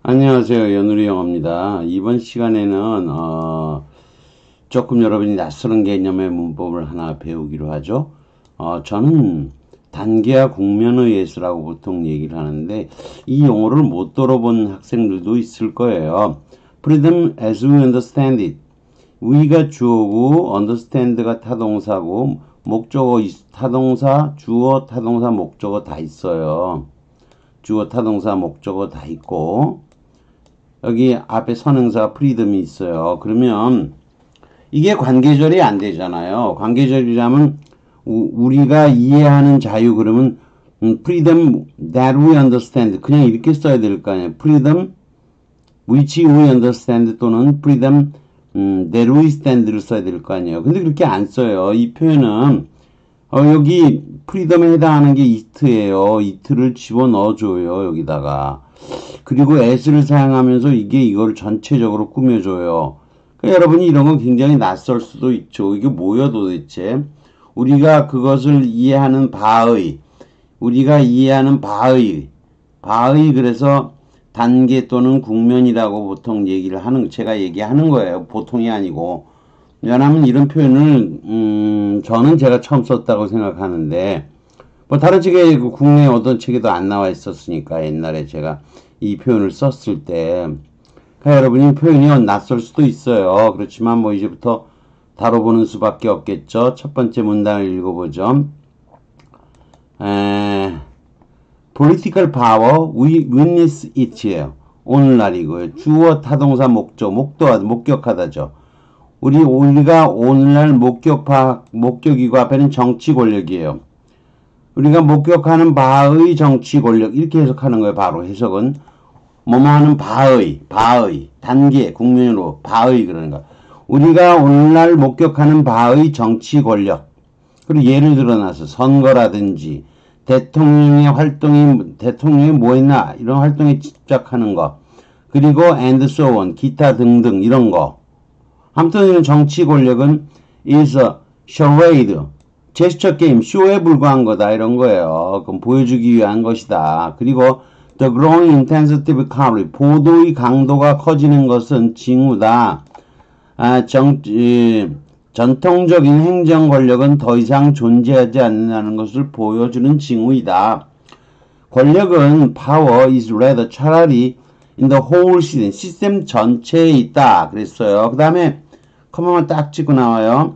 안녕하세요. 연우리 영어입니다. 이번 시간에는 조금 여러분이 낯설은 개념의 문법을 하나 배우기로 하죠. 저는 단계와 국면의 예수라고 보통 얘기를 하는데 이 용어를 못 들어본 학생들도 있을 거예요. Freedom as we understand it. we가 주어고 understand가 타동사고 목적어 타동사, 주어, 타동사, 목적어 다 있어요. 주어, 타동사, 목적어 다 있고 여기 앞에 선행사 프리덤이 있어요. 그러면 이게 관계절이 안 되잖아요. 관계절이라면 우리가 이해하는 자유 그러면 freedom that we understand 그냥 이렇게 써야 될 거 아니에요. freedom which we understand 또는 freedom that we stand를 써야 될 거 아니에요. 근데 그렇게 안 써요. 이 표현은 여기 프리덤에 해당하는 게 it예요. it를 집어넣어줘요. 여기다가. 그리고 as를 사용하면서 이걸 전체적으로 꾸며줘요. 그러니까 여러분이 이런 건 굉장히 낯설 수도 있죠. 이게 뭐야 도대체? 우리가 그것을 이해하는 바의 그래서 단계 또는 국면이라고 보통 제가 얘기하는 거예요. 보통이 아니고. 왜냐하면 이런 표현을 저는 제가 처음 썼다고 생각하는데 뭐 다른 책에 국내 어떤 책에도 안 나와 있었으니까 옛날에 제가 이 표현을 썼을 때 그러니까 여러분이 표현이 낯설 수도 있어요. 그렇지만 뭐 이제부터 다뤄보는 수밖에 없겠죠. 첫 번째 문단을 읽어보죠. Political power, we witness it예요. 오늘날이고요. 주어, 타동사, 목격하다죠. 우리가 오늘날 목격이고 앞에는 정치 권력이에요. 우리가 목격하는 바의 정치 권력 이렇게 해석하는 거예요. 바로 해석은 뭐뭐 하는 바의 단계 국면으로 바의 그러는 거. 우리가 오늘날 목격하는 바의 정치 권력. 그리고 예를 들어놔서 선거라든지 대통령이 뭐 했나 이런 활동에 집착하는 거. 그리고 and so on 기타 등등 이런 거. 아무튼 이런 정치 권력은 is a charade, 제스처 게임, 쇼에 불과한 거다 이런 거예요. 그럼 보여주기 위한 것이다. 그리고 the growing intensity of coverage, 보도의 강도가 커지는 것은 징후다. 전통적인 행정 권력은 더 이상 존재하지 않는다는 것을 보여주는 징후이다. 권력은 power is rather 차라리 in the whole system, 시스템 전체에 있다. 그랬어요. 그 다음에 커먼만 딱 찍고 나와요.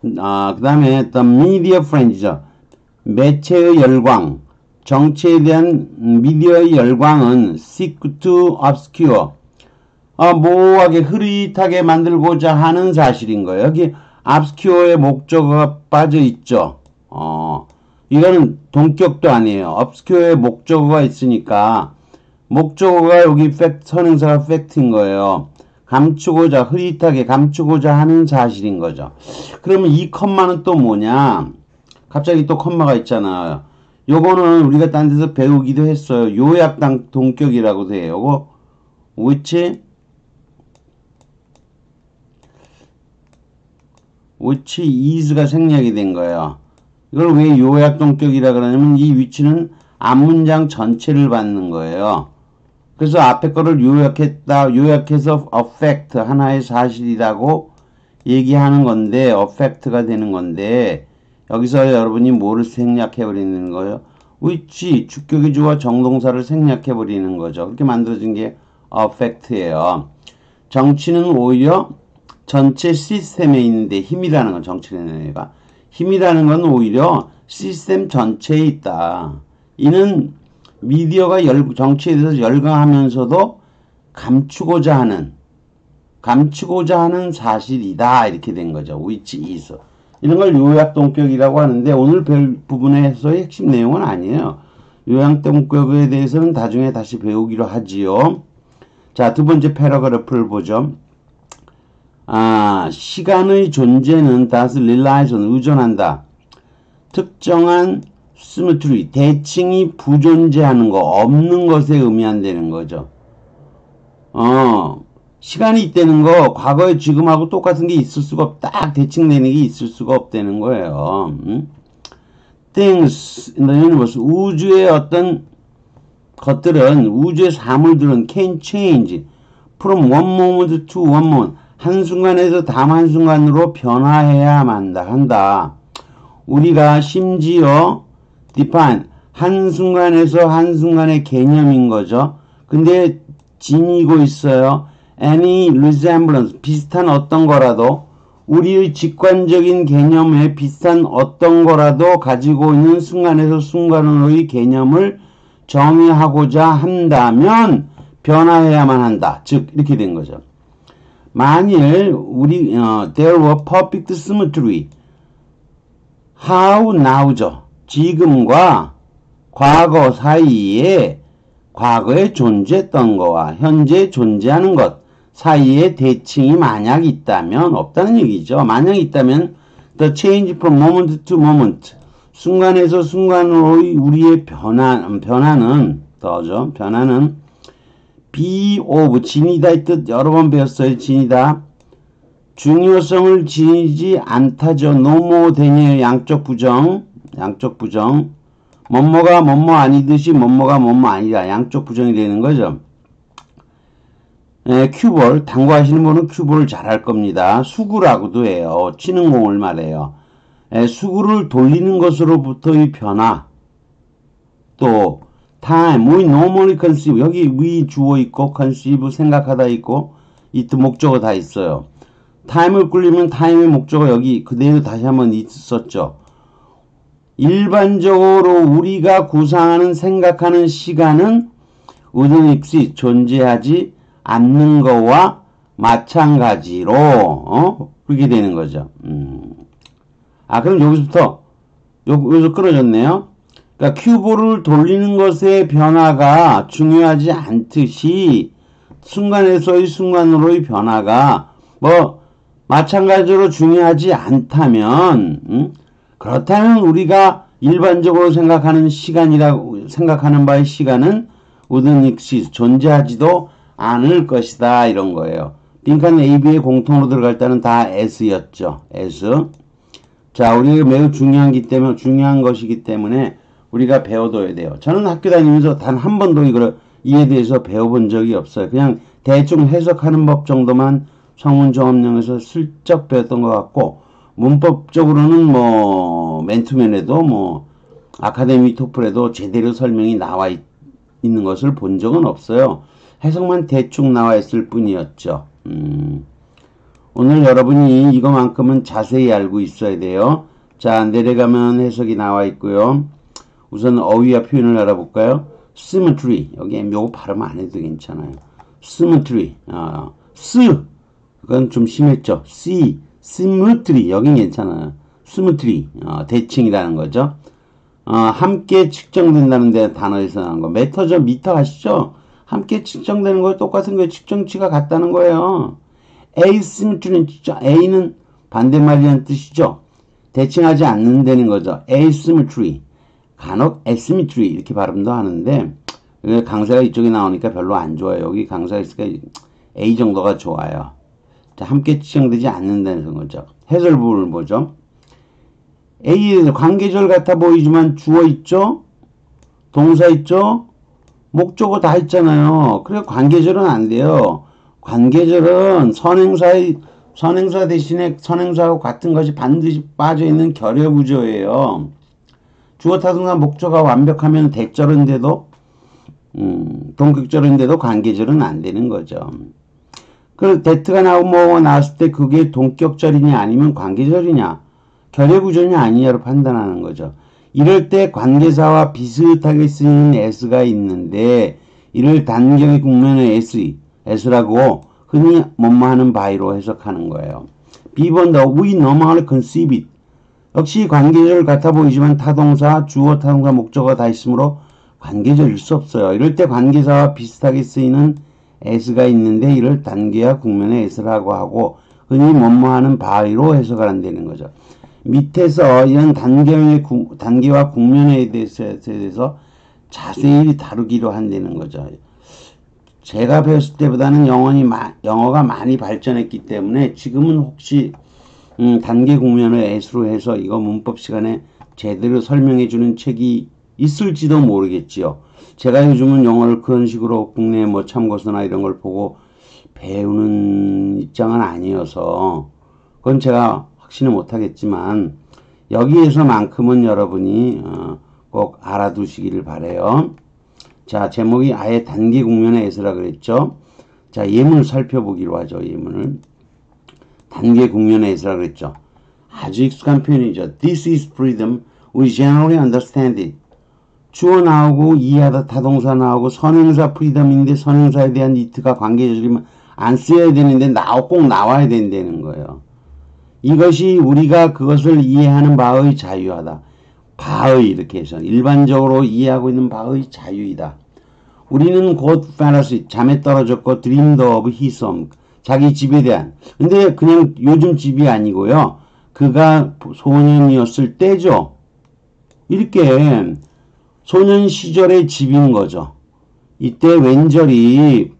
그 다음에 the media frenzy죠. 매체의 열광, 정치에 대한 미디어의 열광은 seek to obscure, 모호하게 흐릿하게 만들고자 하는 사실인 거예요. 여기 obscure의 목적어가 빠져 있죠. 이거는 동격도 아니에요. obscure의 목적어가 있으니까 목적어가 여기 선행사가 fact인 거예요. 흐릿하게 감추고자 하는 사실인 거죠. 그러면 이 컴마는 또 뭐냐? 갑자기 또 컴마가 있잖아요. 요거는 우리가 딴 데서 배우기도 했어요. 요약당 동격이라고 돼요. 요거 which is가 생략이 된 거예요. 이걸 왜 요약 동격이라 그러냐면 이 위치는 앞문장 전체를 받는 거예요. 그래서 앞에 거를 요약해서 affect, 하나의 사실이라고 얘기하는 건데, affect가 되는 건데, 여기서 여러분이 뭐를 생략해버리는 거예요? which, 주격이 주어 정동사를 생략해버리는 거죠. 그렇게 만들어진 게 affect예요. 정치는 오히려 전체 시스템에 있는데 힘이라는 건 정치라는 애가. 힘이라는 건 오히려 시스템 전체에 있다. 이는 미디어가 정치에 대해서 열광하면서도 감추고자 하는 사실이다. 이렇게 된 거죠. which is. 이런 걸 요약동격이라고 하는데 오늘 별 부분에서의 핵심 내용은 아니에요. 요약동격에 대해서는 나중에 다시 배우기로 하지요. 자, 두 번째 패러그래프를 보죠. 시간의 존재는 다스 릴라이션 의존한다. 특정한 symmetry, 대칭이 부존재하는 거, 없는 것에 의미한다는 거죠. 시간이 있다는 거, 과거에 지금하고 똑같은 게 있을 수가 딱 대칭되는 게 있을 수가 없다는 거예요. Things in the universe, 우주의 어떤 것들은 우주의 사물들은 can change from one moment to one moment 한순간에서 다음 한순간으로 변화해야만 한다. 우리가 심지어 define 한순간에서 한순간의 개념인 거죠. 근데 지니고 있어요. any resemblance 비슷한 어떤 거라도 우리의 직관적인 개념에 비슷한 어떤 거라도 가지고 있는 순간에서 순간으로의 개념을 정의하고자 한다면 변화해야만 한다. 즉 이렇게 된 거죠. 만일 우리 there were perfect symmetry how now죠. 지금과 과거 사이에 과거에 존재했던 거와 현재 존재하는 것 사이에 대칭이 만약 있다면 없다는 얘기죠. 만약 있다면 the change from moment to moment 순간에서 순간으로의 우리의 변화는 더죠. 변화는 be of 진이다 이 뜻 여러 번 배웠어요. 진이다. 중요성을 지니지 않다죠. 노모 되니 양쪽 부정 뭐뭐가 뭐뭐 아니듯이 뭐뭐가 뭐뭐 아니다. 양쪽 부정이 되는 거죠. 큐볼 당구하시는 분은 큐볼을 잘할 겁니다. 수구라고도 해요. 치는 공을 말해요. 수구를 돌리는 것으로부터의 변화 또 time, we normally conceive 여기 we 주어 있고 conceive 생각하다 있고 it 목적어 다 있어요. time을 굴리면 time의 목적어 여기 그대로 다시 한번 있었죠. 일반적으로 우리가 구상하는 생각하는 시간은 within exist 존재하지 않는 거와 마찬가지로 그렇게 되는 거죠. 그럼 여기서부터 여기서 끊어졌네요. 그러니까 큐브를 돌리는 것의 변화가 중요하지 않듯이 순간에서의 순간으로의 변화가 뭐 마찬가지로 중요하지 않다면 그렇다면 우리가 일반적으로 생각하는 시간이라고 생각하는 바의 시간은 within exist 존재하지도 않을 것이다 이런 거예요. 빈칸 AB에 공통으로 들어갈 때는 다 S였죠. S. 자, 우리가 매우 중요한 것이기 때문에 우리가 배워둬야 돼요. 저는 학교 다니면서 단 한 번도 이에 대해서 배워본 적이 없어요. 그냥 대충 해석하는 법 정도만 성문종합령에서 슬쩍 배웠던 것 같고 문법적으로는 뭐 맨투맨에도 뭐 아카데미 토플에도 제대로 설명이 나와 있는 것을 본 적은 없어요. 해석만 대충 나와 있을 뿐이었죠. 오늘 여러분이 이거만큼은 자세히 알고 있어야 돼요. 자, 내려가면 해석이 나와 있고요. 우선 어휘와 표현을 알아볼까요? symmetry. 여기 요거 발음 안 해도 괜찮아요. symmetry. 그건 좀 심했죠. symmetry. 여긴 괜찮아요. symmetry. 대칭이라는 거죠. 함께 측정된다는 데 단어에서 나온 거. 메터죠. 미터 아시죠? 함께 측정되는 거 똑같은 거예요. 측정치가 같다는 거예요. asymmetry는 진짜 A는 반대말이라는 뜻이죠. 대칭하지 않는다는 거죠. asymmetry. 간혹 asymmetry 이렇게 발음도 하는데 강세가 이쪽에 나오니까 별로 안 좋아요. 여기 강세가 있으니까 A 정도가 좋아요. 자, 함께 측정되지 않는다는 거죠. 해설 부분을 보죠. A에서 관계절 같아 보이지만 주어 있죠? 동사 있죠? 목적어 다 있잖아요. 그래 관계절은 안 돼요. 관계절은 선행사 대신에 선행사하고 같은 것이 반드시 빠져있는 결여구조예요. 주어 타동사 목적어가 완벽하면 대절인데도 동격절인데도 관계절은 안 되는 거죠. 그 대트가 나오고 뭐가 나왔을 때 그게 동격절이냐 아니면 관계절이냐 결여구조냐 아니냐로 판단하는 거죠. 이럴 때 관계사와 비슷하게 쓰이는 s가 있는데 이를 단경의 국면의 s라고 흔히 뭐뭐하는 바이로 해석하는 거예요. B번더 we normally conceive it. 역시 관계절 같아 보이지만 타동사, 주어, 타동사, 목적어가 다 있으므로 관계절일 수 없어요. 이럴 때 관계사와 비슷하게 쓰이는 s가 있는데 이를 단계와 국면의 s라고 하고 흔히 뭐뭐하는 바이로 해석을 한다는 거죠. 밑에서 이런 단계와 국면에 대해서 자세히 다루기로 한다는 거죠. 제가 배웠을 때보다는 영어가 많이 발전했기 때문에 지금은 혹시 단계 국면을 S로 해서 이거 문법 시간에 제대로 설명해 주는 책이 있을지도 모르겠지요. 제가 요즘은 영어를 그런 식으로 국내 뭐 참고서나 이런 걸 보고 배우는 입장은 아니어서 그건 제가 확신을 못하겠지만 여기에서만큼은 여러분이 꼭 알아두시기를 바래요. 자, 제목이 아예 단기 국면의 에서라 그랬죠. 자, 예문을 살펴보기로 하죠. 예문을. 단기 국면의 에서라 그랬죠. 아주 익숙한 표현이죠. This is freedom. We generally understand it. 주어 나오고 이해하다 타동사 나오고 선행사 프리덤인데 선행사에 대한 이트가 관계절이면 안 쓰여야 되는데 꼭 나와야 된다는 거예요. 이것이 우리가 그것을 이해하는 바의 자유하다. 바의 이렇게 해서 일반적으로 이해하고 있는 바의 자유이다. 우리는 곧 fantasy 잠에 떨어졌고 dreamed of his home 자기 집에 대한 근데 그냥 요즘 집이 아니고요. 그가 소년이었을 때죠. 이렇게 소년 시절의 집인 거죠. 이때 웬절이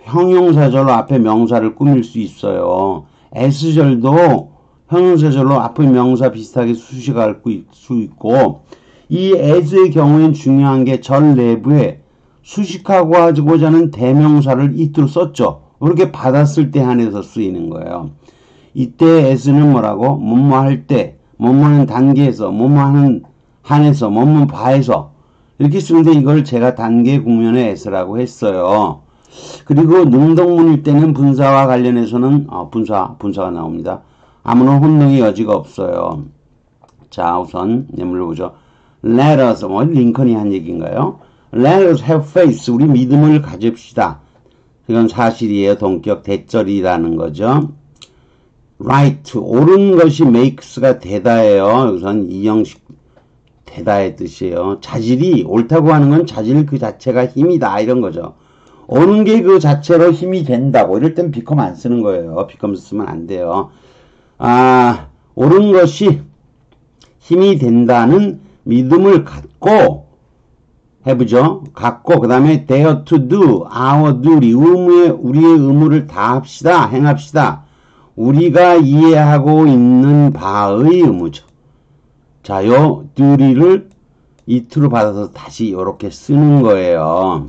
형용사절로 앞에 명사를 꾸밀 수 있어요. S절도 형용사절로 앞에 명사 비슷하게 수식할 수 있고 이 as의 경우엔 중요한 게 절 내부에 수식하고 하고자 하는 대명사를 it로 썼죠. 이렇게 받았을 때 한해서 쓰이는 거예요. 이때 as는 뭐라고? 뭐뭐 할 때, 뭐뭐는 단계에서, 뭐뭐 한해서, 뭐뭐 바에서 이렇게 쓰는데 이걸 제가 단계 국면의 as라고 했어요. 그리고 능동문일 때는 분사와 관련해서는 분사가 나옵니다. 아무런 혼동의 여지가 없어요. 자, 우선 예문을 보죠. Let us, 링컨이 한 얘기인가요? Let us have faith. 우리 믿음을 가집시다. 이건 사실이에요. 동격 대절이라는 거죠. Right, 옳은 것이 makes가 되다예요. 여기선 이형식 되다의 뜻이에요. 자질이 옳다고 하는 건 자질 그 자체가 힘이다 이런 거죠. 옳은 게 그 자체로 힘이 된다고. 이럴 땐 become 안 쓰는 거예요. become 쓰면 안 돼요. 옳은 것이 힘이 된다는 믿음을 갖고 해보죠. 갖고 그 다음에 dare to do, our duty, 우리의 의무를 다 합시다. 행합시다. 우리가 이해하고 있는 바의 의무죠. 자, 요 duty를 it로 받아서 다시 이렇게 쓰는 거예요.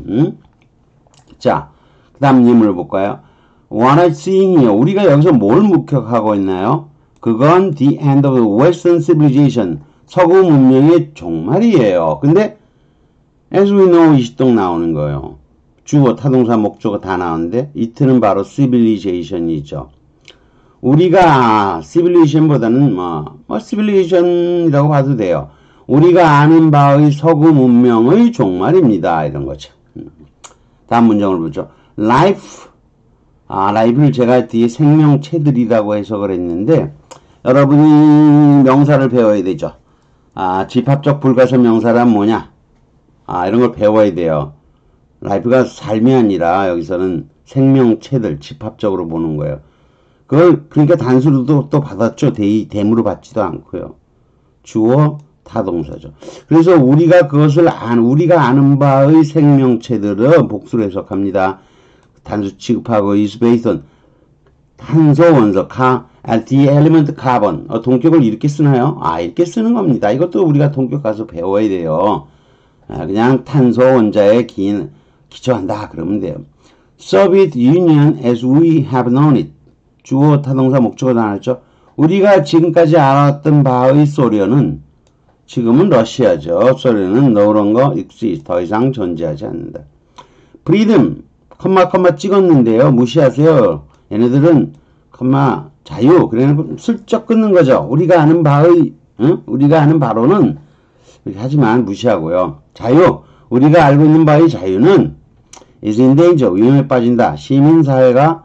자, 그 다음 예문을 볼까요? What I'm seeing이요. 우리가 여기서 뭘 목격하고 있나요? 그건 the end of the Western civilization. 서구 문명의 종말이에요. 근데 as we know 이 시동 나오는 거예요. 주어, 타동사, 목적어 다 나오는데 it는 바로 civilization이죠. 우리가 civilization보다는 civilization이라고 봐도 돼요. 우리가 아는 바의 서구 문명의 종말입니다. 이런 거죠. 다음 문장을 보죠. life, life를 제가 뒤에 생명체들이라고 해석을 했는데 여러분이 명사를 배워야 되죠. 집합적 불가설 명사란 뭐냐? 이런 걸 배워야 돼요. life가 삶이 아니라 여기서는 생명체들 집합적으로 보는 거예요. 그러니까 단수로도 또 받았죠. 대무로 받지도 않고요. 주어, 타동사죠. 그래서 우리가 그것을 우리가 아는 바의 생명체들은 복수로 해석합니다. 단수 취급하고 is based on 탄소 원소 the element carbon 동격을 이렇게 쓰나요? 이렇게 쓰는 겁니다. 이것도 우리가 동격 가서 배워야 돼요. 그냥 탄소 원자에 기초한다 그러면 돼요. Soviet Union as we have known it 주어 타동사 목적어 나왔죠. 우리가 지금까지 알았던 바의 소련은 지금은 러시아죠. 소련은 no longer exist 더 이상 존재하지 않는다. freedom 컴마 찍었는데요. 무시하세요. 얘네들은 컴마 자유 그래놓고 슬쩍 끊는 거죠. 우리가 아는 바로는 이렇게 하지만 무시하고요. 자유 우리가 알고 있는 바의 자유는 is in danger 위험에 빠진다. 시민사회가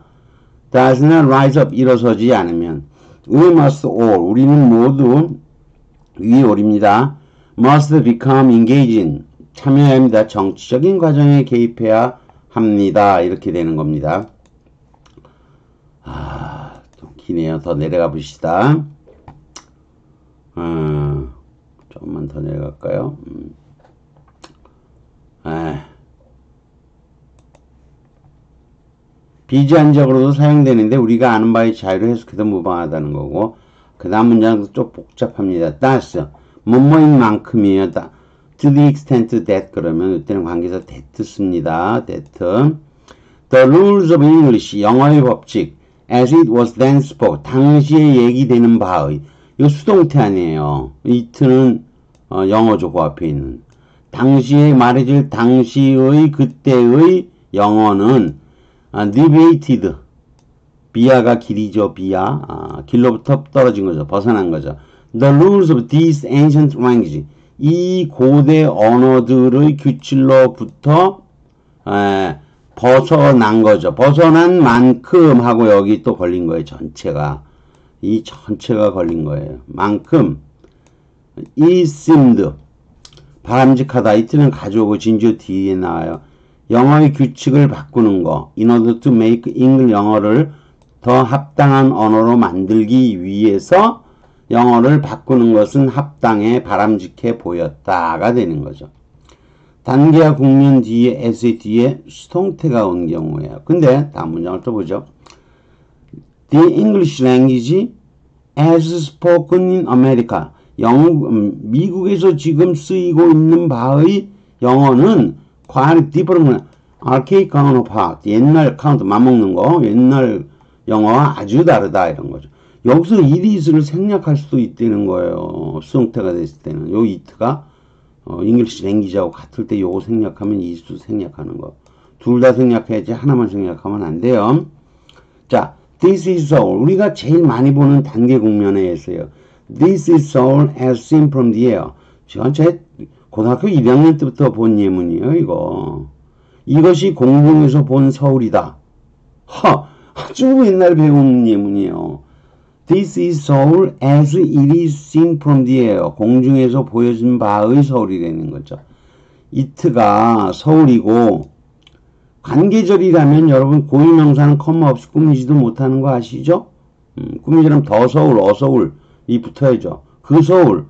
does not rise up 일어서지 않으면 we must all 우리는 모두 위에 올입니다. must become engaging 참여해야 합니다. 정치적인 과정에 개입해야 합니다. 이렇게 되는 겁니다. 좀 기네요. 더 내려가 봅시다. 조금만 더 내려갈까요? 비제한적으로도 사용되는데 우리가 아는 바의 자유를 해석해도 무방하다는 거고 그 다음 문장도 좀 복잡합니다. 따스 뭐뭐인 만큼이에요. to the extent that 그러면 이때는 관계사 that 씁니다. that. The rules of English, 영어의 법칙, as it was then spoke, 당시에 얘기되는 바의, 이거 수동태 아니에요. it는 영어죠, 그 앞에 있는. 당시에 말해줄 당시의 그때의 영어는 debated, 비아가 길이죠, 비아. 길로부터 떨어진 거죠, 벗어난 거죠. The rules of these ancient languages, 이 고대 언어들의 규칙로부터 벗어난 거죠. 벗어난 만큼 하고 여기 또 걸린 거예요. 전체가. 이 전체가 걸린 거예요. 만큼 it seemed 바람직하다. 이틀은 가져오고 진주 뒤에 나와요. 영어의 규칙을 바꾸는 거. In order to make English 영어를 더 합당한 언어로 만들기 위해서 영어를 바꾸는 것은 합당해 바람직해 보였다가 되는 거죠. 단계와 국면 뒤에 s 뒤에 수동태가 온 경우에요. 근데 다음 문장을 또 보죠. The English language as spoken in America. 미국에서 지금 쓰이고 있는 바의 영어는 quite different, archaic counterpart, 옛날 카운트 맞먹는 거, 옛날 영어와 아주 다르다 이런 거죠. 여기서 it을 생략할 수도 있다는 거예요. 수동태가 됐을 때는 요 it가 English language하고 같을 때 요거 생략하면 it도 생략하는 거. 둘 다 생략해야지 하나만 생략하면 안 돼요. 자, this is Seoul. 우리가 제일 많이 보는 단계 국면에서요. This is Seoul as seen from the air. 제가 제 고등학교 1학년 때부터 본 예문이에요, 이거. 이것이 공중에서 본 서울이다. 아주 옛날 배운 예문이에요. This is Seoul as it is seen from the air. 공중에서 보여진 바의 서울이라는 거죠. it가 서울이고 관계절이라면 여러분 고유명사는 컴마 없이 꾸미지도 못하는 거 아시죠? 꾸미지라면 더 서울, 어서울 이 붙어야죠. 그 서울,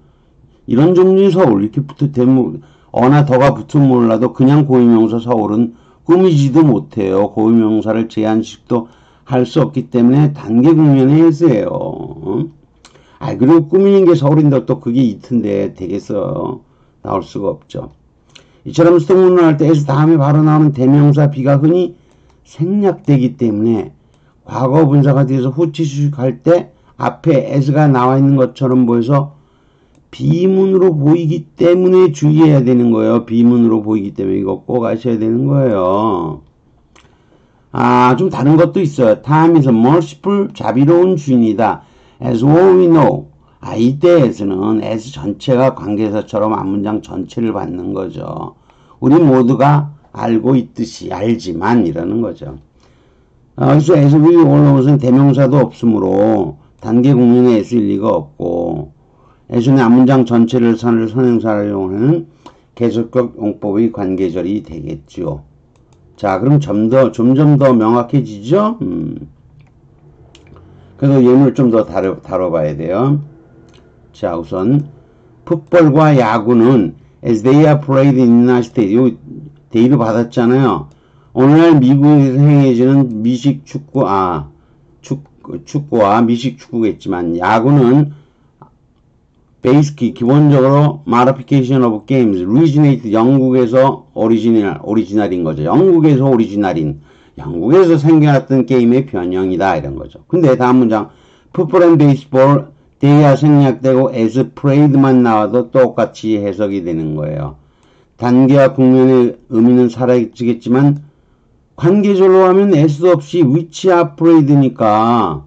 이런 종류의 서울 이렇게 붙으면 어나 더가 붙으면 몰라도 그냥 고유명사 서울은 꾸미지도 못해요. 고유명사를 제한식도 할 수 없기 때문에 단계 국면에 해서요. 그리고 꾸미는 게 서울인데 또 그게 it인데 되겠어요. 나올 수가 없죠. 이처럼 수동문을 할 때 s 다음에 바로 나오는 대명사 be가 흔히 생략되기 때문에 과거 분사가 돼서 후치수식할 때 앞에 s가 나와 있는 것처럼 보여서 비문으로 보이기 때문에 주의해야 되는 거예요. 비문으로 보이기 때문에 이거 꼭 아셔야 되는 거예요. 좀 다른 것도 있어요. Time is merciful, 자비로운 주인이다. As all we know. 이때 as는 as 전체가 관계사처럼 앞문장 전체를 받는 거죠. 우리 모두가 알고 있듯이 알지만 이러는 거죠. 그래서 as we all know는 대명사도 없으므로 단계 국면에 s일 리가 없고 as는 앞문장 전체를 선행사를 이용하는 계속적 용법의 관계절이 되겠죠. 자, 그럼 점점 더 명확해지죠? 그래서 예문을 좀 더 다뤄봐야 돼요. 자, 우선 풋볼과 야구는 as they are played in the United States. 요 데이를 받았잖아요. 오늘날 미국에서 행해지는 미식 축구, 축구와 미식 축구겠지만 야구는 basically 기본적으로 modification of games, originate 영국에서 오리지널인 거죠. 영국에서 오리지널인, 영국에서 생겨났던 게임의 변형이다 이런 거죠. 근데 다음 문장 football and baseball 대야 생략되고 as played만 나와도 똑같이 해석이 되는 거예요. 단계와 국면의 의미는 사라지겠지만 관계절로 하면 s 없이 which are played니까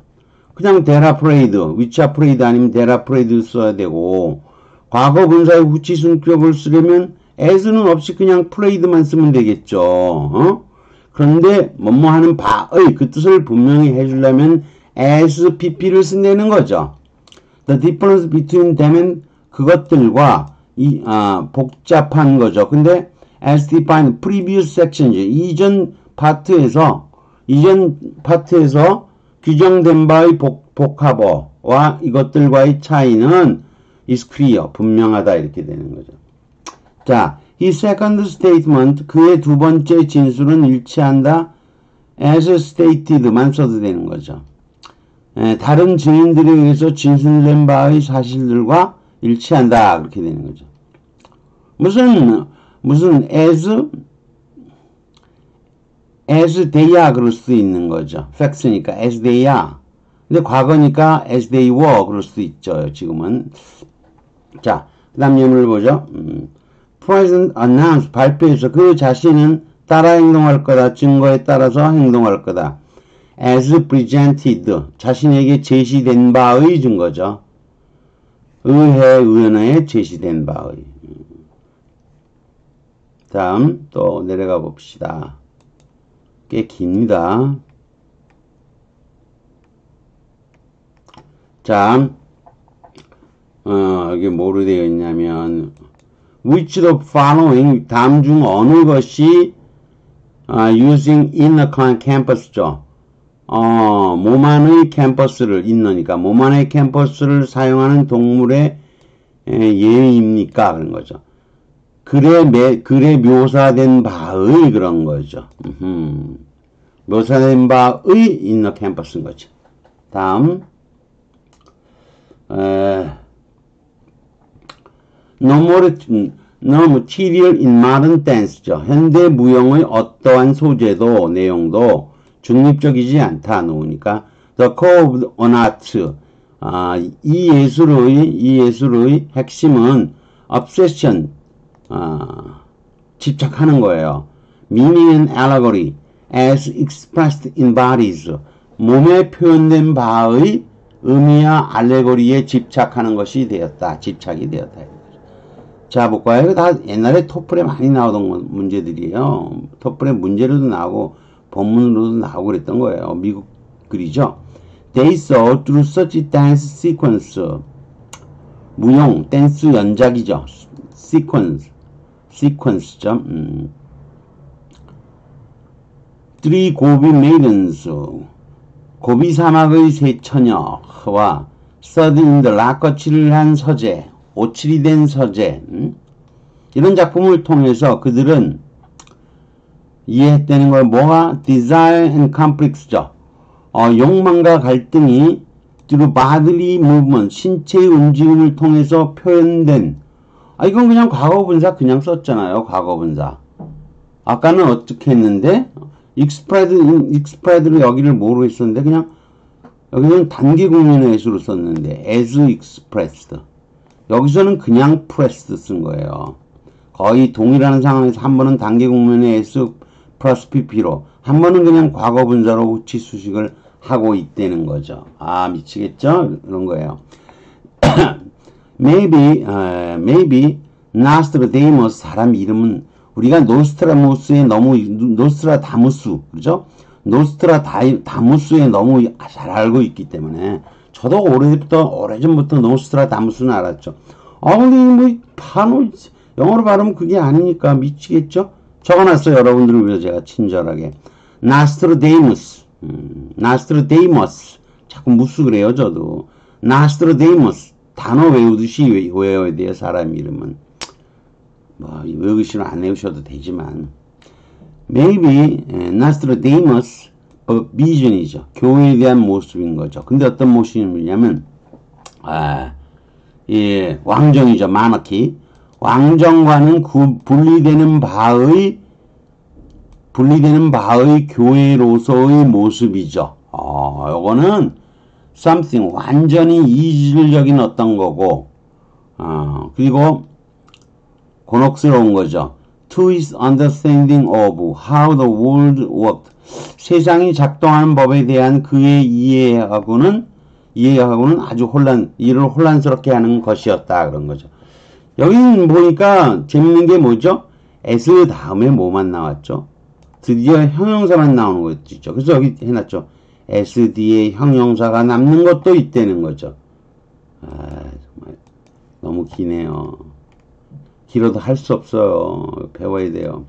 그냥 that are played, which are played 아니면 that are played 써야 되고 과거 분사의 후치 순격을 쓰려면 as는 없이 그냥 played만 쓰면 되겠죠. 그런데 뭐뭐 하는 바의 그 뜻을 분명히 해주려면 as pp를 쓴다는 거죠. The difference between them은 그것들과 복잡한 거죠. 근데 as defined previous sections 이전 파트에서 규정된 바의 복합어와 이것들과의 차이는 is clear, 분명하다 이렇게 되는 거죠. 자, his second statement, 그의 두 번째 진술은 일치한다. as stated만 써도 되는 거죠. 다른 증인들에 의해서 진술된 바의 사실들과 일치한다 그렇게 되는 거죠. 무슨 as they are 그럴 수도 있는 거죠. facts니까 as they are. 근데 과거니까 as they were 그럴 수도 있죠. 지금은. 자, 그 다음 예문을 보죠. President announced 발표해서 그 자신은 따라 행동할 거다. 증거에 따라서 행동할 거다. as presented 자신에게 제시된 바의 증거죠. 의회에 제시된 바의. 다음 또 내려가 봅시다. 꽤 깁니다. 자, 여기 뭐로 되어 있냐면 which the following 다음 중 어느 것이 using inner campus죠. 몸 안의 캠퍼스를 inner니까 몸 안의 캠퍼스를 사용하는 동물의 예입니까? 그런 거죠. 글에 묘사된 바의 그런 거죠. 묘사된 바의 inner campus인 거죠. 다음 No material in modern dance죠. 현대 무용의 어떠한 소재도 내용도 중립적이지 않다. 놓으니까 The core of an art 이 예술의 핵심은 obsession 집착하는 거예요. Meaning and allegory as expressed in bodies 몸에 표현된 바의 의미와 알레고리에 집착하는 것이 되었다. 집착이 되었다. 자, 볼까요? 이거 다 옛날에 토플에 많이 나오던 문제들이에요. 토플에 문제로도 나오고 본문으로도 나오고 그랬던 거예요. 미국 글이죠. They saw through such dance sequence 무용, 댄스 연작이죠. sequence죠. Three 고비 maidens 고비 사막의 세 처녀와 Third in the 락거칠을 한 서재 오칠이 된 서재 이런 작품을 통해서 그들은 이해했다는 걸 뭐가 desire and complex죠. 욕망과 갈등이 through bodily movement 신체의 움직임을 통해서 표현된 이건 그냥 과거분사 그냥 썼잖아요. 과거분사. 아까는 어떻게 했는데 expressed로 여기를 뭐로 했었는데 그냥 여기는 단기 국민의 예수로 썼는데 as expressed 여기서는 그냥 pressed 쓴 거예요. 거의 동일한 상황에서 한 번은 단기 국면의 s 플러스 pp로 한 번은 그냥 과거 분사로 후치 수식을 하고 있다는 거죠. 미치겠죠? 그런 거예요. maybe Nostradamus 사람 이름은 우리가 노스트라다무스 그죠? 노스트라다무스에 너무 잘 알고 있기 때문에 저도 오래전부터 노스트라다무스는 알았죠. 근데 영어로 발음은 그게 아니니까 미치겠죠? 적어놨어요. 여러분들을 위해서 제가 친절하게. 나스트라데이무스. 자꾸 무스 그래요, 저도. 나스트라데이무스. 단어 외우듯이 외워야 돼요, 사람 이름은. 외우시면 안 외우셔도 되지만. Maybe, 나스트라데이무스. 비전이죠. 교회에 대한 모습인 거죠. 근데 어떤 모습이냐면, 왕정이죠. 마너키. 왕정과는 분리되는 바의 교회로서의 모습이죠. 요거는 something, 완전히 이질적인 어떤 거고, 그리고 곤혹스러운 거죠. To his understanding of how the world worked. 세상이 작동하는 법에 대한 그의 이해하고는 아주 이를 혼란스럽게 하는 것이었다. 그런 거죠. 여기 보니까 재밌는 게 뭐죠? as 다음에 뭐만 나왔죠? 드디어 형용사만 나오는 거 있죠. 그래서 여기 해놨죠. as 뒤에 형용사가 남는 것도 있다는 거죠. 정말 너무 기네요. 길어도 할 수 없어요. 배워야 돼요.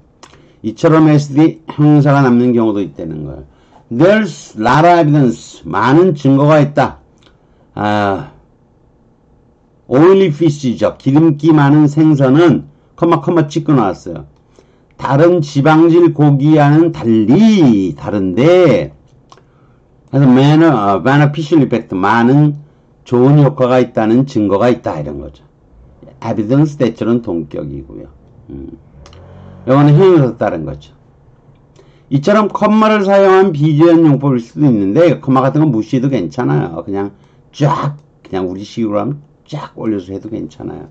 이처럼 as 뒤에 형용사가 남는 경우도 있다는 거예요. There's a lot of evidence. 많은 증거가 있다. oily fish죠. 기름기 많은 생선은 컴마 찍고 나왔어요. 다른 지방질 고기와는 달리 다른데 그래서 beneficial effect 많은 좋은 효과가 있다는 증거가 있다 이런 거죠. evidence that처럼 동격이고요. 이거는 형용사 따른 거죠. 이처럼 컴마를 사용한 비주얼 용법일 수도 있는데 컴마 같은 건 무시해도 괜찮아요. 그냥 쫙 그냥 우리식으로 하면 쫙 올려서 해도 괜찮아요.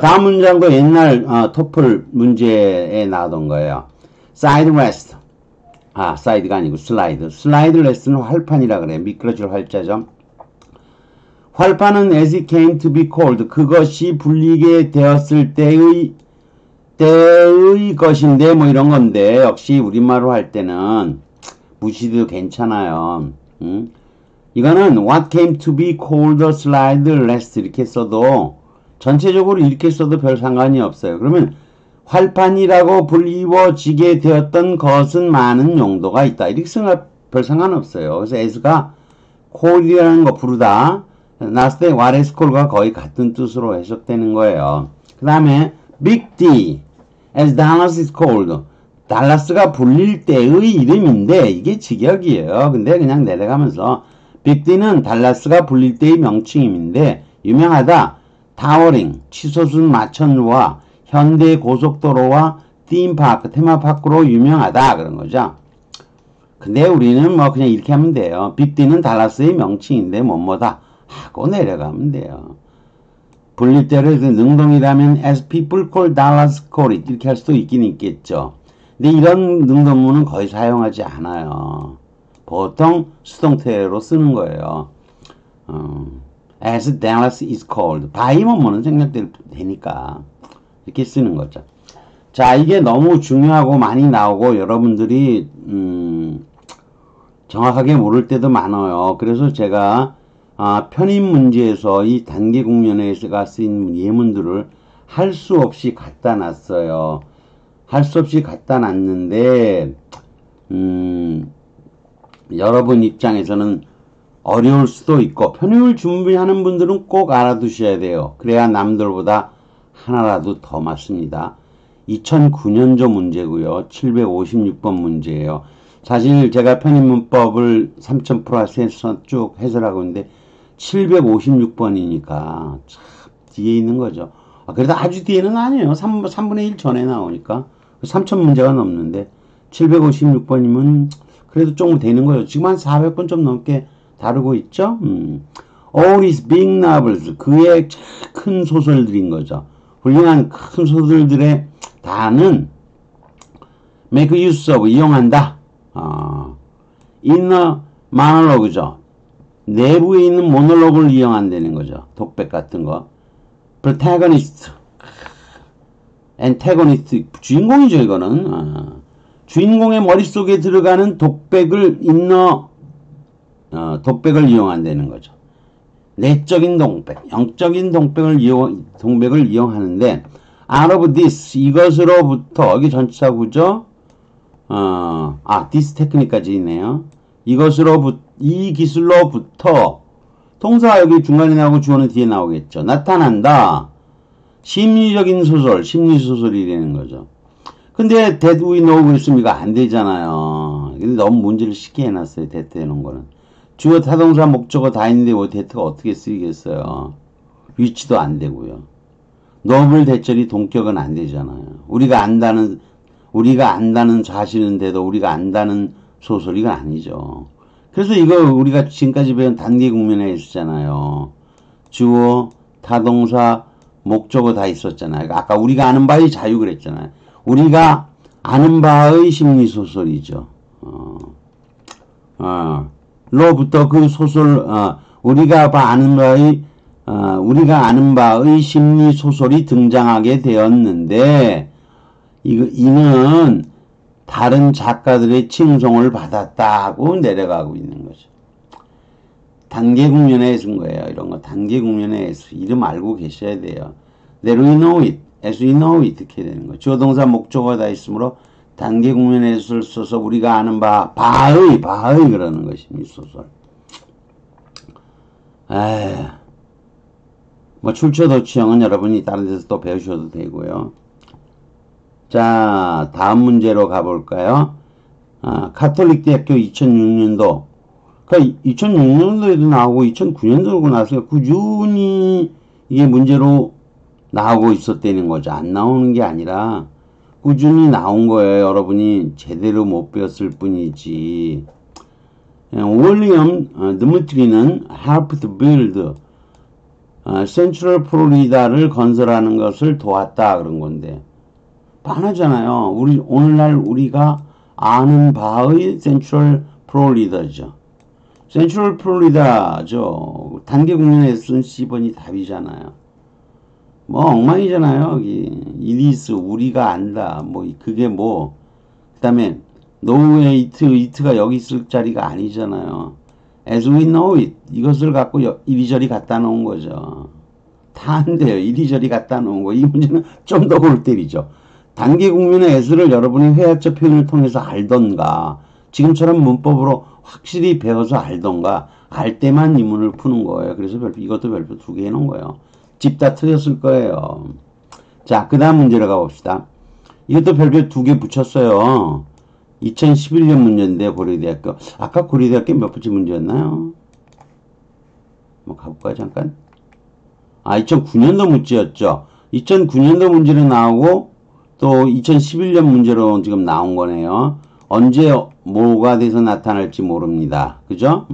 다음 문장도 옛날 토플 문제에 나오던 거예요. side rest. 사이드가 아니고 슬라이드. 슬라이드 레스는 활판이라 그래요. 미끄러질 활자죠. 활판은 as it came to be called. 그것이 불리게 되었을 때의 것인데 뭐 이런 건데 역시 우리말로 할 때는 무시도 괜찮아요. 이거는 what came to be called a slide rest 이렇게 써도 전체적으로 이렇게 써도 별 상관이 없어요. 그러면 활판이라고 불리워지게 되었던 것은 많은 용도가 있다. 이렇게 쓰면 별 상관없어요. 그래서 as가 call이라는 거 부르다. 나왔을 때 what is call과 거의 같은 뜻으로 해석되는 거예요. 그 다음에 Big D as Dallas is called. 달라스가 불릴 때의 이름인데 이게 직역이에요. 근데 그냥 내려가면서 Big D는 달라스가 불릴 때의 명칭임인데 유명하다. 타워링, 치솟은 마천루와 현대 고속도로와 팀파크, 테마파크로 유명하다 그런 거죠. 근데 우리는 뭐 그냥 이렇게 하면 돼요. Big D는 달라스의 명칭인데 뭐뭐다 하고 내려가면 돼요. 불릴 때를 능동이라면 as people call Dallas call it 이렇게 할 수도 있긴 있겠죠. 근데 이런 능동문은 거의 사용하지 않아요. 보통 수동태로 쓰는 거예요. as Dallas is called by 뭐뭐는 생략되니까 이렇게 쓰는 거죠. 자, 이게 너무 중요하고 많이 나오고 여러분들이 정확하게 모를 때도 많아요. 그래서 제가 편입 문제에서 이 단계 국면에서 쓰인 예문들을 할 수 없이 갖다 놨어요. 할 수 없이 갖다 놨는데 여러분 입장에서는 어려울 수도 있고 편입을 준비하는 분들은 꼭 알아두셔야 돼요. 그래야 남들보다 하나라도 더 맞습니다. 2009년도 문제고요. 756번 문제예요. 사실 제가 편입문법을 3000+해서 쭉 해설하고 있는데 756번이니까 참 뒤에 있는 거죠. 그래도 아주 뒤에는 아니에요. 3분의 1 전에 나오니까 3000문제가 넘는데 756번이면 그래도 조금 되는 거죠. 지금 한 400번 좀 넘게 다루고 있죠. All his big novels 그의 큰 소설들인 거죠. 훌륭한 큰 소설들의 다는 make use of 이용한다. inner monologue죠. 내부에 있는 모놀로그를 이용한다는 거죠. 독백 같은 거. protagonist, antagonist, 주인공이죠, 이거는. 주인공의 머릿속에 들어가는 독백을 독백을 이용한다는 거죠. 내적인 독백, 영적인 독백을 이용하는데, out of this, 이것으로부터, 이게 전치사구죠? this 테크닉까지 있네요. 이 기술로부터, 동사 여기 중간에 나오고 주어는 뒤에 나오겠죠. 나타난다. 심리적인 소설, 심리소설이라는 거죠. 근데 that we know 그랬으면 이거 안 되잖아요. 근데 너무 문제를 쉽게 해놨어요. that 해놓은 거는. 주어, 타동사, 목적어 다 있는데 뭐 that가 어떻게 쓰이겠어요. 위치도 안 되고요. novel 대절이 동격은 안 되잖아요. 우리가 안다는 사실인데도 우리가 안다는 소설 이건 아니죠. 그래서 이거 우리가 지금까지 배운 단계 국면에 있었잖아요. 주어, 타동사, 목적어 다 있었잖아요. 아까 우리가 아는 바의 자유 그랬잖아요. 우리가 아는 바의 심리소설이죠. 로부터 그 소설, 우리가 아는 바의 심리소설이 등장하게 되었는데, 이는 다른 작가들의 칭송을 받았다고 내려가고 있는 거죠. 단계 국면에 쓴 거예요. 이런 거 단계 국면에 이름 알고 계셔야 돼요. That we know it, as we know it 이렇게 되는 거죠. 주어 동사 목적어가 다 있으므로 단계 국면에 써서 우리가 아는 바의 그러는 것입니다. 소설. 뭐 출처도취형은 여러분이 다른 데서 또 배우셔도 되고요. 자, 다음 문제로 가볼까요? 카톨릭 대학교 2006년도. 그러니까 2006년도에도 나오고 2009년도도 나왔어요. 꾸준히 이게 문제로 나오고 있었다는 거죠. 안 나오는 게 아니라 꾸준히 나온 거예요. 여러분이 제대로 못 배웠을 뿐이지. 윌리엄 드미트리는 helped build 센트럴 플로리다를 건설하는 것을 도왔다 그런 건데 뻔하잖아요. 오늘날 우리가 아는 바의 센트럴 플로리다죠. 센트럴 플로리다죠. 단계 국면에 쓴 C번이 답이잖아요. 뭐 엉망이잖아요. 이리스 우리가 안다. 뭐 그게 뭐 그다음에 노웨이 이트가 여기 있을 자리가 아니잖아요. As we know it 이것을 갖고 이리저리 갖다 놓은 거죠. 다 안 돼요. 이리저리 갖다 놓은 거. 이 문제는 좀 더 골 때리죠. 단계 국면의 as를 여러분이 회화적 표현을 통해서 알던가 지금처럼 문법으로 확실히 배워서 알던가 알 때만 이 문을 푸는 거예요. 그래서 이것도 별표 2개 해놓은 거예요. 집 다 틀렸을 거예요. 자, 그 다음 문제로 가봅시다. 이것도 별표 2개 붙였어요. 2011년 문제인데 고려대학교. 아까 고려대학교 몇 번째 문제였나요? 한번 가볼까요 잠깐? 2009년도 문제였죠. 2009년도 문제로 나오고 또 2011년 문제로 지금 나온 거네요. 언제 뭐가 돼서 나타날지 모릅니다. 그죠?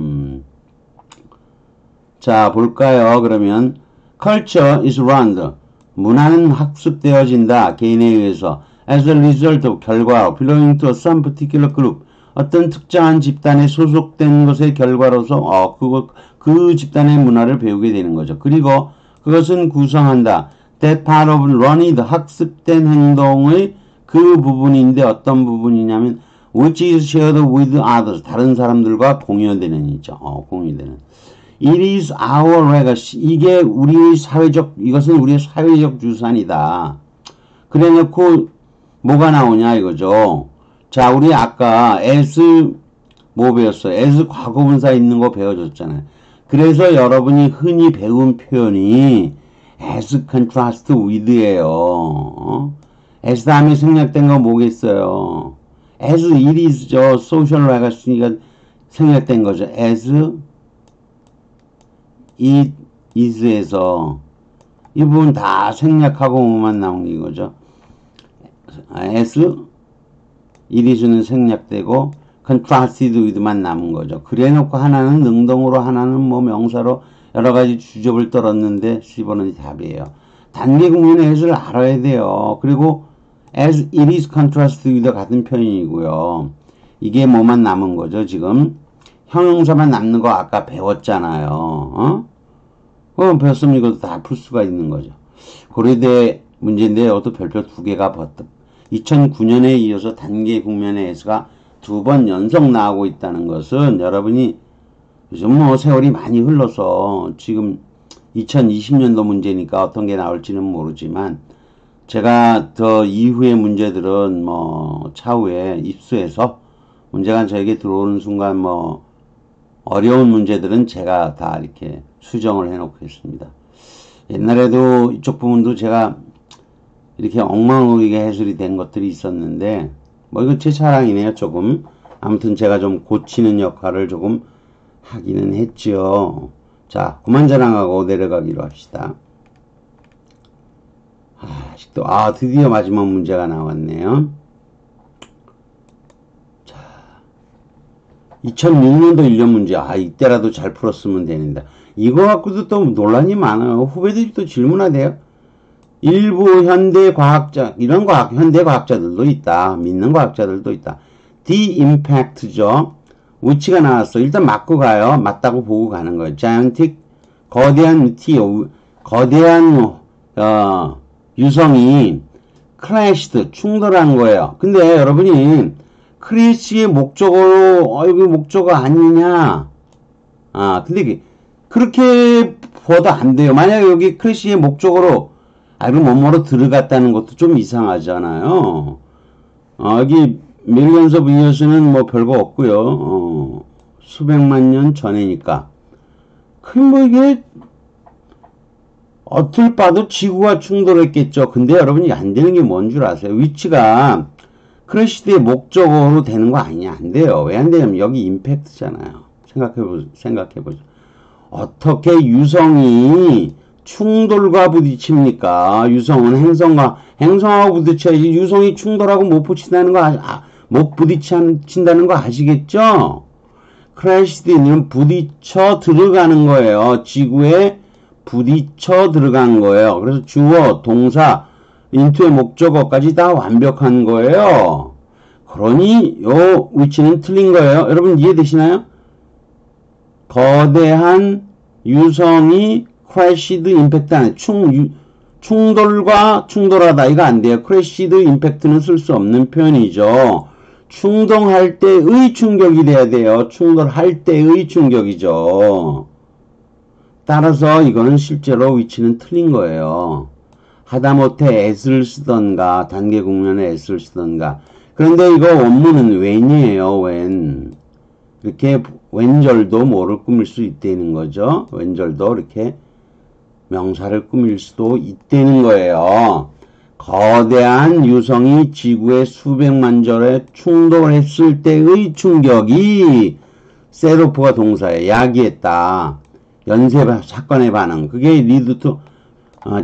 자, 볼까요? 그러면 culture is learned. 문화는 학습되어진다. 개인에 의해서. as a result of 결과로 belonging to some particular group. 어떤 특정한 집단에 소속된 것의 결과로서 그 집단의 문화를 배우게 되는 거죠. 그리고 그것은 구성한다. that part of learned 학습된 행동의 그 부분인데 어떤 부분이냐면 which is shared with others. 다른 사람들과 공유되는 이죠. 공유되는. It is our legacy. 이것은 우리의 사회적 유산이다. 그래 놓고 뭐가 나오냐 이거죠. 자, 우리 아까 as 뭐 배웠어요? as 과거분사 있는 거 배워줬잖아요. 그래서 여러분이 흔히 배운 표현이 as contrast with예요. as 다음에 생략된 거 뭐겠어요? as it is죠. social legacy가 생략된 거죠. as it is에서 이 부분 다 생략하고 뭐만 나온 게 이거죠. as it is는 생략되고 contrasted with만 남은 거죠. 그래 놓고 하나는 능동으로 하나는 뭐 명사로 여러 가지 주접을 떨었는데 10번은 답이에요. 단계 국면의 as를 알아야 돼요. 그리고 as it is contrasted with 같은 표현이고요. 이게 뭐만 남은 거죠. 지금 형용사만 남는 거 아까 배웠잖아요. 배웠으면 이것도 다 풀 수가 있는 거죠. 고려대 문제인데 이것도 별표 2개가 버튼. 2009년에 이어서 단계 국면의 as가 2번 연속 나오고 있다는 것은 여러분이 요즘 뭐 세월이 많이 흘러서 지금 2020년도 문제니까 어떤 게 나올지는 모르지만 제가 더 이후의 문제들은 뭐 차후에 입수해서 문제가 저에게 들어오는 순간 뭐 어려운 문제들은 제가 다 이렇게 수정을 해 놓겠습니다. 옛날에도 이쪽 부분도 제가 이렇게 엉망으로게 해설이 된 것들이 있었는데 뭐 이거 제 자랑이네요. 조금 아무튼 제가 좀 고치는 역할을 조금 하기는 했죠. 자, 그만 자랑하고 내려가기로 합시다. 아직도 드디어 마지막 문제가 나왔네요. 자, 2006년도 1년 문제. 이때라도 잘 풀었으면 되는데 이거 갖고도 또 논란이 많아요. 후배들이 또 질문하대요. 일부 현대 과학자, 현대 과학자들도 있다. 믿는 과학자들도 있다. The impact죠. which가 나왔어. 일단 맞고 가요. 맞다고 보고 가는 거예요. gigantic, 거대한 유성이 crashed, 충돌한 거예요. 근데 여러분이 crash의 목적어로 여기 목적어 아니냐? 근데 그렇게 보다 안 돼요. 만약에 여기 crash의 목적어로 그럼 뭐뭐로 들어갔다는 것도 좀 이상하잖아요. 여기 millions of years는 뭐 별거 없고요. 수백만 년 전이니까. 뭐 이게 어틀 봐도 지구가 충돌했겠죠. 근데 여러분이 안 되는 게 뭔 줄 아세요? 위치가 크래시드의 목적어로 되는 거 아니냐? 안 돼요. 왜 안 되냐면 여기 임팩트잖아요. 생각해보죠. 어떻게 유성이 충돌과 부딪힙니까? 유성은 행성하고 부딪혀야지. 유성이 충돌하고 못 부딪힌다는 거, 못 부딪힌다는 거 아시겠죠? crashed는 부딪혀 들어가는 거예요. 지구에 부딪혀 들어간 거예요. 그래서 주어, 동사, into의 목적어까지 다 완벽한 거예요. 그러니 요 위치는 틀린 거예요. 여러분 이해되시나요? 거대한 유성이 crashed impact 안에 충돌과 충돌하다 이거 안 돼요. crashed impact는 쓸 수 없는 표현이죠. 충동할 때의 충격이 돼야 돼요. 충돌할 때의 충격이죠. 따라서 이거는 실제로 위치는 틀린 거예요. 하다못해 s를 쓰던가 단계 국면에 s를 쓰던가. 그런데 이거 원문은 when이에요. when. 이렇게 왼절도 뭐를 꾸밀 수 있다는 거죠. 왼절도 이렇게 명사를 꾸밀 수도 있다는 거예요. 거대한 유성이 지구에 수백만 절에 충돌했을 때의 충격이 셋오프가 동사에 야기했다. 연쇄 사건의 반응. 그게 리드 투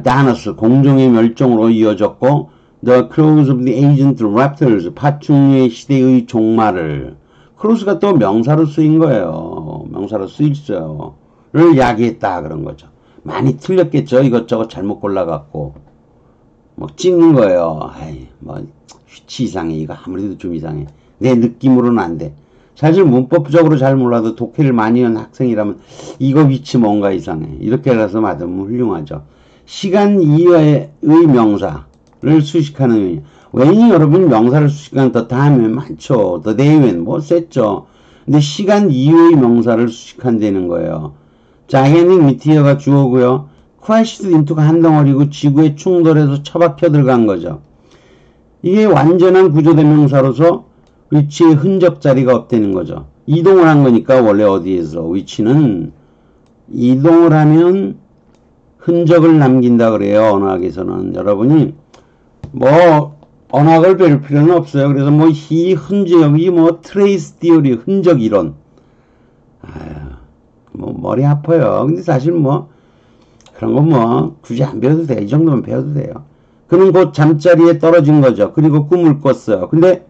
다너스 공종의 멸종으로 이어졌고 The close of the ancient raptors 파충류의 시대의 종말을 크로스가 또 명사로 쓰인 거예요. 명사로 쓰였어요. 를 야기했다 그런 거죠. 많이 틀렸겠죠. 이것저것 잘못 골라갖고 뭐 찍는 거예요. 아이 뭐 위치 이상해. 이거 아무래도 좀 이상해. 내 느낌으로는 안 돼. 사실 문법적으로 잘 몰라도 독해를 많이 한 학생이라면 이거 위치 뭔가 이상해. 이렇게 해서 맞으면 훌륭하죠. 시간 이외의 명사를 수식하는 의미. when이 여러분 명사를 수식하는 the time에 많죠. the day when 뭐 셌죠. 근데 시간 이외의 명사를 수식한다는 거예요. gigantic meteor가 주어고요. crashed into가 한 덩어리고 지구에 충돌해서 처박혀 들어간 거죠. 이게 완전한 구조대명사로서 위치의 흔적 자리가 없다는 거죠. 이동을 한 거니까 원래 어디에서 위치는 이동을 하면 흔적을 남긴다 그래요. 언어학에서는. 여러분이 뭐 언어학을 배울 필요는 없어요. 그래서 뭐 이 흔적이 뭐 트레이스 디어리 흔적 이론. 뭐 머리 아파요. 근데 사실 뭐 그런 거 뭐 굳이 안 배워도 돼. 이 정도면 배워도 돼요. 그는 곧 잠자리에 떨어진 거죠. 그리고 꿈을 꿨어요. 근데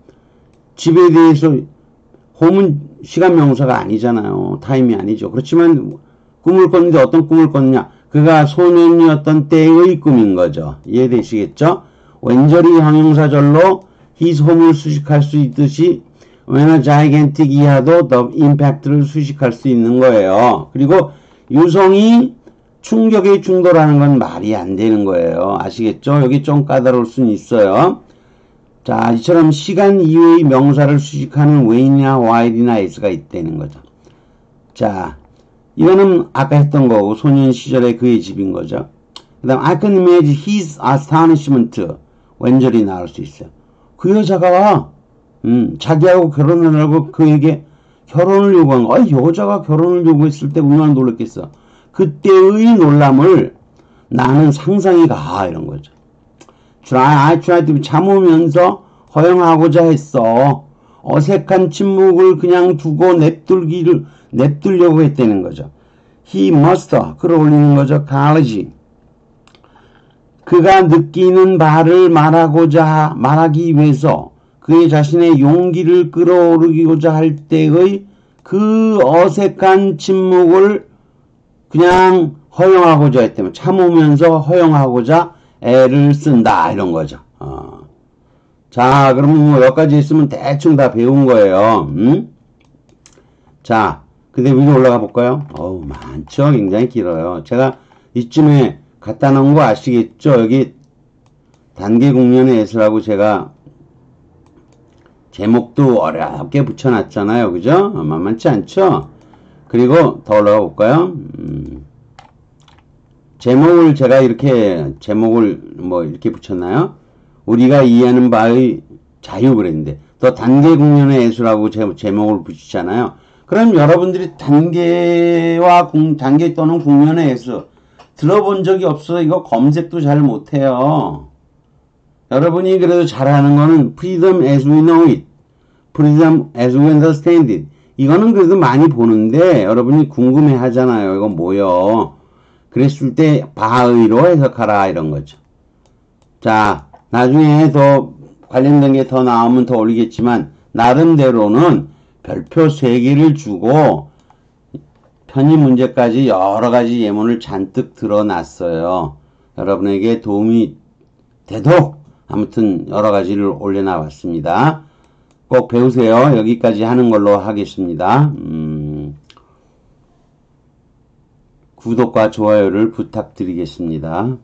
집에 대해서 홈은 시간 명사가 아니잖아요. 타임이 아니죠. 그렇지만 꿈을 꿨는데 어떤 꿈을 꿨느냐. 그가 소년이었던 때의 꿈인 거죠. 이해되시겠죠? 왼절이 형용사절로 his home을 수식할 수 있듯이 when a gigantic 이하도 the impact를 수식할 수 있는 거예요. 그리고 유성이 충격에 충돌하는 건 말이 안 되는 거예요. 아시겠죠? 여기 좀 까다로울 수는 있어요. 자, 이처럼 시간 이외의 명사를 수식하는 when이나 while이나 as가 있다는 거죠. 자, 이거는 아까 했던 거고 소년 시절에 그의 집인 거죠. 그 다음 I can imagine his astonishment 왼절이 나올 수 있어요. 그 여자가 자기하고 결혼을 하고 그에게 결혼을 요구한 거. 여자가 결혼을 요구했을 때 얼마나 놀랐겠어. 그때의 놀람을 나는 상상이 가 이런 거죠. I tried to 참으면서 허용하고자 했어. 어색한 침묵을 그냥 두고 냅두려고 했다는 거죠. He must 끌어올리는 거죠. college. 그가 느끼는 바를 말하기 위해서 그의 자신의 용기를 끌어오르고자 할 때의 그 어색한 침묵을 그냥 허용하고자 했다면 참으면서 허용하고자 애를 쓴다 이런 거죠. 자, 그러면 뭐 여기까지 있으면 대충 다 배운 거예요. 자, 근데 위로 올라가 볼까요? 많죠. 굉장히 길어요. 제가 이쯤에 갖다 놓은 거 아시겠죠? 여기 단계 국면의 예술하고 제가 제목도 어렵게 붙여놨잖아요. 그죠? 만만치 않죠? 그리고 더 올라가 볼까요? 제목을 제가 제목을 뭐 이렇게 붙였나요? 우리가 이해하는 바의 자유 그랬는데 또 단계 국면의 예술하고 제목을 붙이잖아요. 그럼 여러분들이 단계 또는 국면의 예술 들어본 적이 없어서 이거 검색도 잘 못해요. 여러분이 그래도 잘하는 거는 freedom as we know it, freedom as we understand it. 이거는 그래도 많이 보는데 여러분이 궁금해 하잖아요. 이거 뭐요? 그랬을 때 바의로 해석하라 이런 거죠. 자, 나중에 더 관련된 게 더 나오면 더 올리겠지만 나름대로는 별표 3개를 주고 편입 문제까지 여러 가지 예문을 잔뜩 드러놨어요. 여러분에게 도움이 되도록 아무튼 여러 가지를 올려놔봤습니다. 꼭 배우세요. 여기까지 하는 걸로 하겠습니다. 구독과 좋아요를 부탁드리겠습니다.